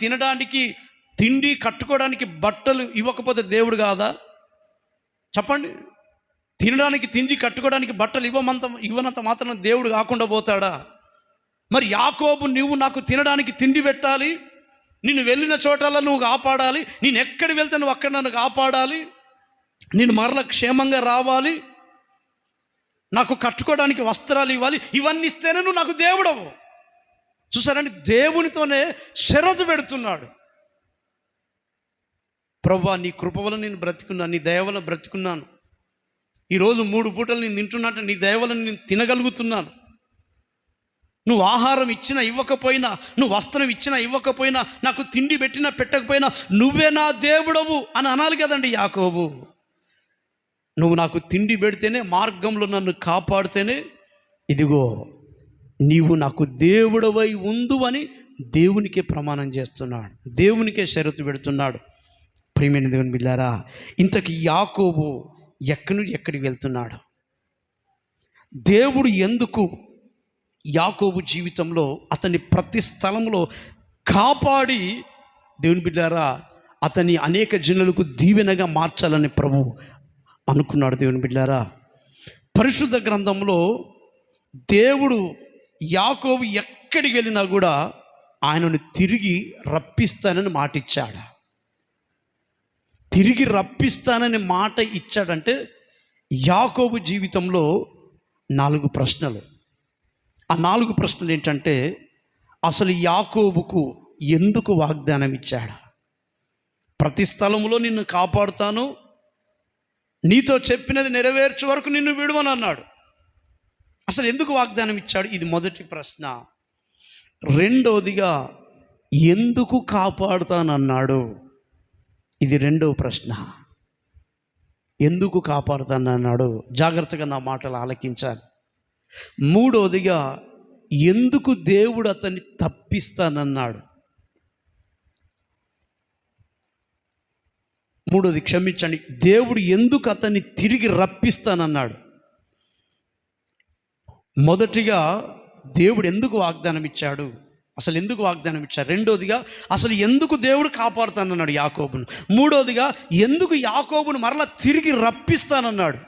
తినడానికి తిండి, కట్టుకోవడానికి బట్టలు ఇవ్వకపోతే దేవుడు కాదా? చెప్పండి. తినడానికి తిండి, కట్టుకోవడానికి బట్టలు ఇవ్వనంత మాత్రం దేవుడు కాకుండా పోతాడా? మరి యాకోబు, నువ్వు నాకు తినడానికి తిండి పెట్టాలి, నేను వెళ్ళిన చోటల్లో నువ్వు కాపాడాలి, నేను ఎక్కడికి వెళ్తే నువ్వు అక్కడ నన్ను కాపాడాలి, నేను మరల క్షేమంగా రావాలి, నాకు కట్టుకోవడానికి వస్త్రాలు ఇవ్వాలి, ఇవన్నీ ఇస్తేనే నువ్వు నాకు దేవుడవు. చూసారండి, దేవునితోనే షరతు పెడుతున్నాడు. ప్రభువా, నీ కృప వల్ల నేను బ్రతుకున్నాను, నీ దయ వల్ల బ్రతుకున్నాను, ఈరోజు 3 పూటలు నేను తింటున్నట్టు నీ దయ వల్ల నేను తినగలుగుతున్నాను. నువ్వు ఆహారం ఇచ్చినా ఇవ్వకపోయినా, నువ్వు వస్త్రం ఇచ్చినా ఇవ్వకపోయినా, నాకు తిండి పెట్టినా పెట్టకపోయినా నువ్వే నా దేవుడవు అని అనాలి కదండి యాకోబు. నువ్వు నాకు తిండి పెడితేనే, మార్గంలో నన్ను కాపాడితేనే, ఇదిగో నీవు నాకు దేవుడవై ఉండు అని దేవునికే ప్రమాణం చేస్తున్నాడు, దేవునికే షరతు పెడుతున్నాడు. ప్రియమైన దేవుని బిడ్డలారా, ఇంతకీ యాకోబు ఎక్కడికి వెళ్తున్నాడు? దేవుడు ఎందుకు యాకోబు జీవితంలో అతని ప్రతి స్థలంలో కాపాడి, దేవుని బిడ్డలారా, అతని అనేక జనులకు దీవెనగా మార్చాలని ప్రభు అనుకున్నాడు. దేవుని బిడ్డలారా, పరిశుద్ధ గ్రంథంలో దేవుడు యాకోబు ఎక్కడికి వెళ్ళినా కూడా ఆయనను తిరిగి రప్పిస్తానని మాట ఇచ్చాడు. తిరిగి రప్పిస్తానని మాట ఇచ్చాడంటే యాకోబు జీవితంలో 4 ప్రశ్నలు. ఆ 4 ప్రశ్నలు ఏంటంటే, అసలు యాకోబుకు ఎందుకు వాగ్దానం ఇచ్చాడు? ప్రతి స్థలంలో నిన్ను కాపాడుతాను, నీతో చెప్పినది నెరవేర్చే వరకు నిన్ను విడువను అన్నాడు. అసలు ఎందుకు వాగ్దానం ఇచ్చాడు? ఇది మొదటి ప్రశ్న. రెండోదిగా, ఎందుకు కాపాడుతానన్నాడు? ఇది రెండవ ప్రశ్న. ఎందుకు కాపాడుతానన్నాడు? జాగ్రత్తగా నా మాటలు ఆలకించాలి. మూడోదిగా, ఎందుకు దేవుడు అతన్ని తప్పిస్తానన్నాడు? మూడోది, క్షమించండి, దేవుడు ఎందుకు అతన్ని తిరిగి రప్పిస్తానన్నాడు? మొదటిగా, దేవుడు ఎందుకు వాగ్దానం ఇచ్చాడు, అసలు ఎందుకు వాగ్దానం ఇచ్చాడు? రెండోదిగా, అసలు ఎందుకు దేవుడు కాపాడుతానన్నాడు యాకోబును? మూడోదిగా, ఎందుకు యాకోబును మరలా తిరిగి రప్పిస్తానన్నాడు?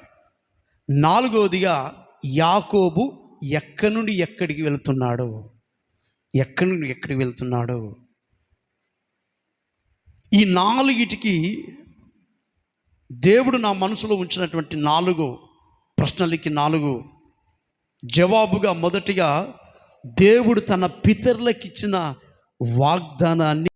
నాలుగోదిగా, యాకోబు ఎక్కడి నుండి ఎక్కడికి వెళ్తున్నాడు? ఎక్కడి నుండి ఎక్కడికి వెళ్తున్నాడు? ఈ 4టికి దేవుడు నా మనసులో ఉంచినటువంటి 4 ప్రశ్నలకి 4 జవాబుగా, మొదటిగా, దేవుడు తన పితరులకు ఇచ్చిన వాగ్దానాన్ని